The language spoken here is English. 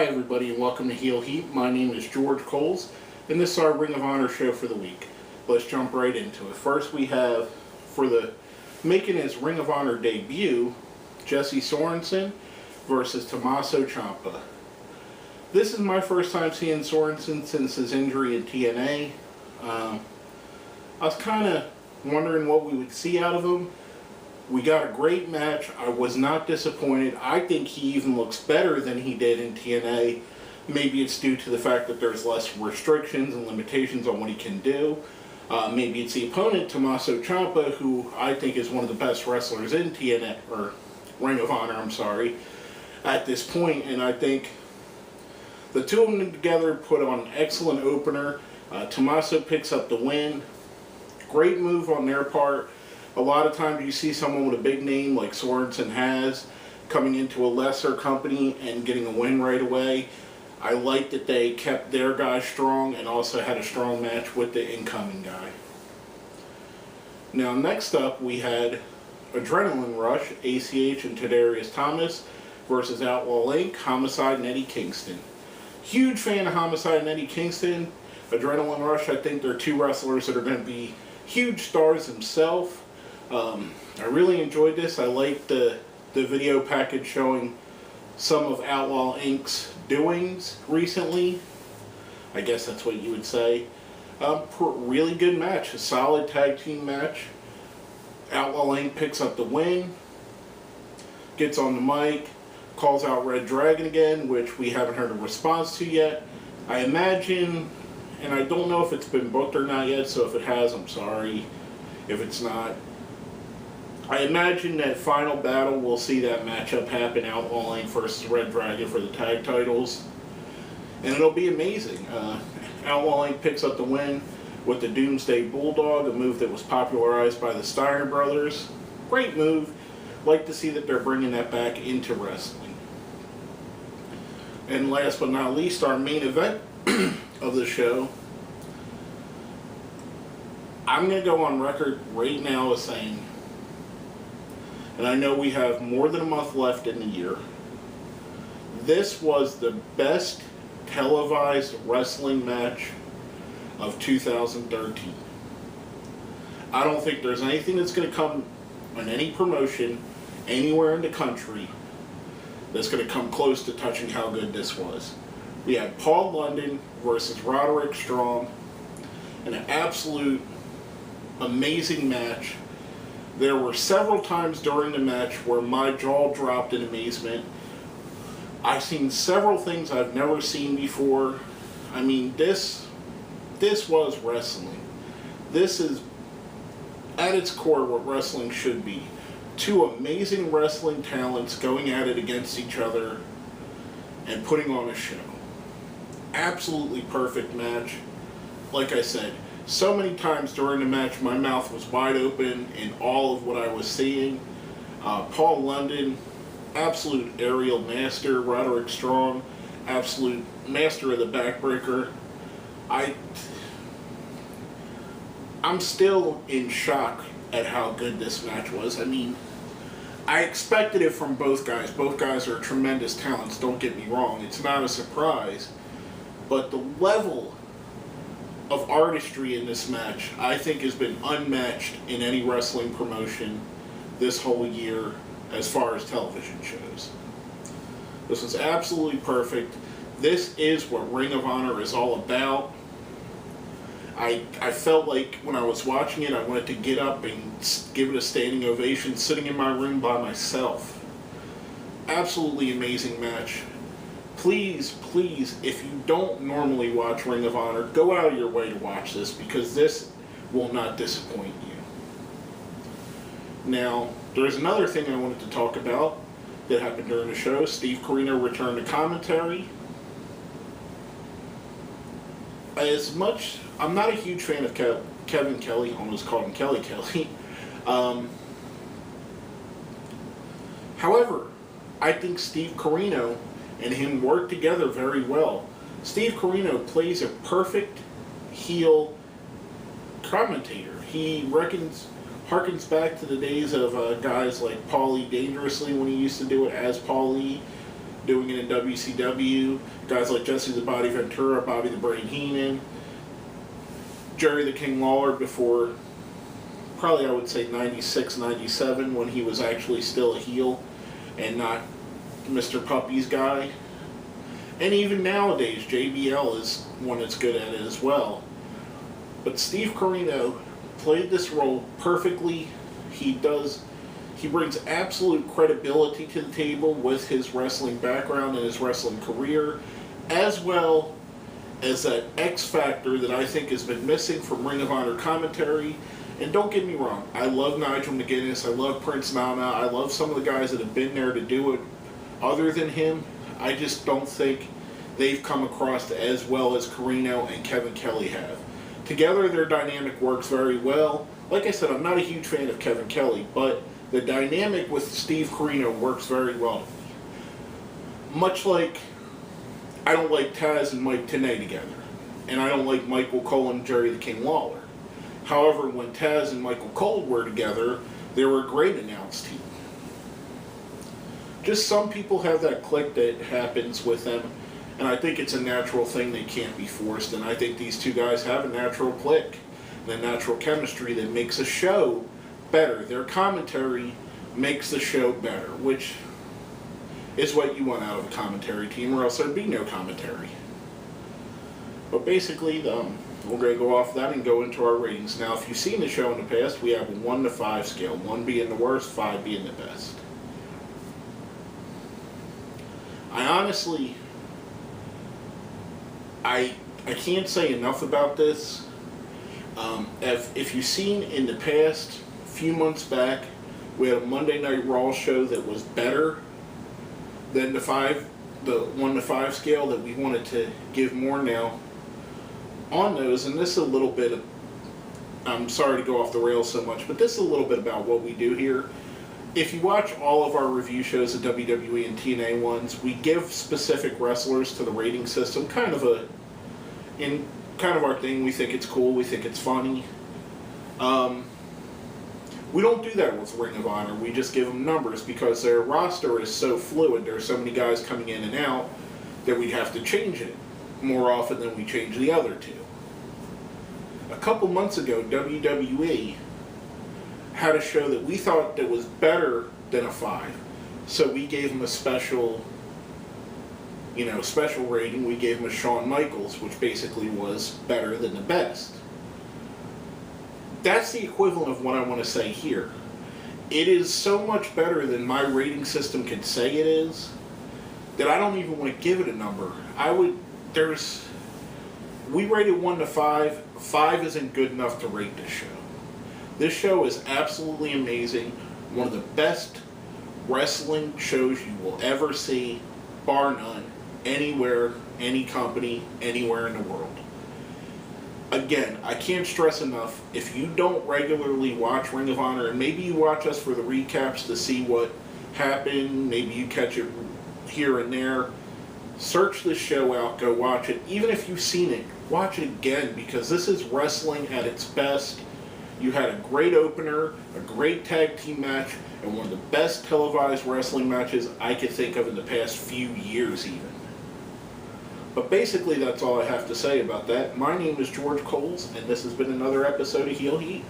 Hi everybody and welcome to Heel Heat. My name is George Coles and this is our Ring of Honor show for the week. Let's jump right into it. First we have, making his Ring of Honor debut, Jesse Sorensen versus Tommaso Ciampa. This is my first time seeing Sorensen since his injury in TNA. I was kind of wondering what we would see out of him. We got a great match. I was not disappointed. I think he even looks better than he did in TNA. Maybe it's due to the fact that there's less restrictions and limitations on what he can do. Maybe it's the opponent, Tommaso Ciampa, who I think is one of the best wrestlers in TNA, or Ring of Honor, I'm sorry, at this point. And I think the two of them together put on an excellent opener. Tommaso picks up the win. Great move on their part. A lot of times you see someone with a big name like Sorensen has coming into a lesser company and getting a win right away. I like that they kept their guy strong and also had a strong match with the incoming guy. Now next up we had Adrenaline Rush, ACH and Tadarius Thomas versus Outlaw Inc., Homicide and Eddie Kingston. Huge fan of Homicide and Eddie Kingston. Adrenaline Rush, I think they're two wrestlers that are going to be huge stars themselves. I really enjoyed this. I liked the video package showing some of Outlaw Inc.'s doings recently. I guess that's what you would say. Really good match. A solid tag team match. Outlaw Inc. picks up the win. Gets on the mic. Calls out Red Dragon again, which we haven't heard a response to yet. I imagine, and I don't know if it's been booked or not yet, so if it has, I'm sorry if it's not. I imagine that Final Battle will see that matchup happen, Outlaw Inc. versus Red Dragon for the tag titles. And it'll be amazing. Outlaw Inc. picks up the win with the Doomsday Bulldog, a move that was popularized by the Steiner brothers. Great move. Like to see that they're bringing that back into wrestling. And last but not least, our main event of the show. I'm going to go on record right now as saying, and I know we have more than a month left in the year, this was the best televised wrestling match of 2013. I don't think there's anything that's going to come on any promotion anywhere in the country that's going to come close to touching how good this was. We had Paul London versus Roderick Strong, an absolute amazing match. There were several times during the match where my jaw dropped in amazement. I've seen several things I've never seen before. I mean, this was wrestling. This is, at its core, what wrestling should be. Two amazing wrestling talents going at it against each other and putting on a show. Absolutely perfect match. Like I said, so many times during the match, my mouth was wide open in all of what I was seeing. Paul London, absolute aerial master. Roderick Strong, absolute master of the backbreaker. I'm still in shock at how good this match was. I mean, I expected it from both guys. Both guys are tremendous talents, don't get me wrong. It's not a surprise. But the level of artistry in this match, I think, has been unmatched in any wrestling promotion this whole year as far as television shows. This was absolutely perfect. This is what Ring of Honor is all about. I felt like when I was watching it, I wanted to get up and give it a standing ovation sitting in my room by myself. Absolutely amazing match. Please, please, if you don't normally watch Ring of Honor, go out of your way to watch this, because this will not disappoint you. Now, there's another thing I wanted to talk about that happened during the show. Steve Corino returned to commentary. As much, I'm not a huge fan of Kevin Kelly, I almost called him Kelly. However, I think Steve Corino and him work together very well. Steve Corino plays a perfect heel commentator. He harkens back to the days of guys like Paulie Dangerously when he used to do it as Paulie. doing it in WCW. Guys like Jesse the Body Ventura, Bobby the Brain Heenan, Jerry the King Lawler before, probably I would say 96, 97, when he was actually still a heel and not Mr. Puppy's guy. And even nowadays, JBL is one that's good at it as well. But Steve Corino played this role perfectly. He brings absolute credibility to the table with his wrestling background and his wrestling career, as well as that X factor that I think has been missing from Ring of Honor commentary. And don't get me wrong, I love Nigel McGuinness, I love Prince Nana, I love some of the guys that have been there to do it other than him. I just don't think they've come across as well as Corino and Kevin Kelly have. Together, their dynamic works very well. Like I said, I'm not a huge fan of Kevin Kelly, but the dynamic with Steve Corino works very well to me. Much like I don't like Taz and Mike Tenay together, and I don't like Michael Cole and Jerry the King Lawler. However, when Taz and Michael Cole were together, they were a great announce team. Just some people have that click that happens with them, and I think it's a natural thing that can't be forced, and I think these two guys have a natural click and a natural chemistry that makes a show better. Their commentary makes the show better, which is what you want out of a commentary team, or else there'd be no commentary. But basically, we're going to go off that and go into our ratings. Now, if you've seen the show in the past, we have a 1 to 5 scale, 1 being the worst, 5 being the best. I honestly, I can't say enough about this. If you've seen in the past, a few months back, we had a Monday Night Raw show that was better than the 1 to 5 scale that we wanted to give more now on those. And this is a little bit of, I'm sorry to go off the rails so much, but this is a little bit about what we do here. If you watch all of our review shows, the WWE and TNA ones, we give specific wrestlers to the rating system, kind of our thing. We think it's cool, we think it's funny. We don't do that with Ring of Honor. We just give them numbers because their roster is so fluid. There are so many guys coming in and out that we'd have to change it more often than we change the other two. A couple months ago, WWE had a show that we thought that was better than a 5. So we gave them a special rating. We gave them a Shawn Michaels, which basically was better than the best. That's the equivalent of what I want to say here. It is so much better than my rating system can say it is that I don't even want to give it a number. We rated 1 to 5. 5 isn't good enough to rate this show. This show is absolutely amazing. One of the best wrestling shows you will ever see, bar none, anywhere, any company, anywhere in the world. Again, I can't stress enough, if you don't regularly watch Ring of Honor, and maybe you watch us for the recaps to see what happened, maybe you catch it here and there, search this show out, go watch it. Even if you've seen it, watch it again, because this is wrestling at its best. You had a great opener, a great tag team match, and one of the best televised wrestling matches I could think of in the past few years even. But basically that's all I have to say about that. My name is George Coles, and this has been another episode of Heel Heat.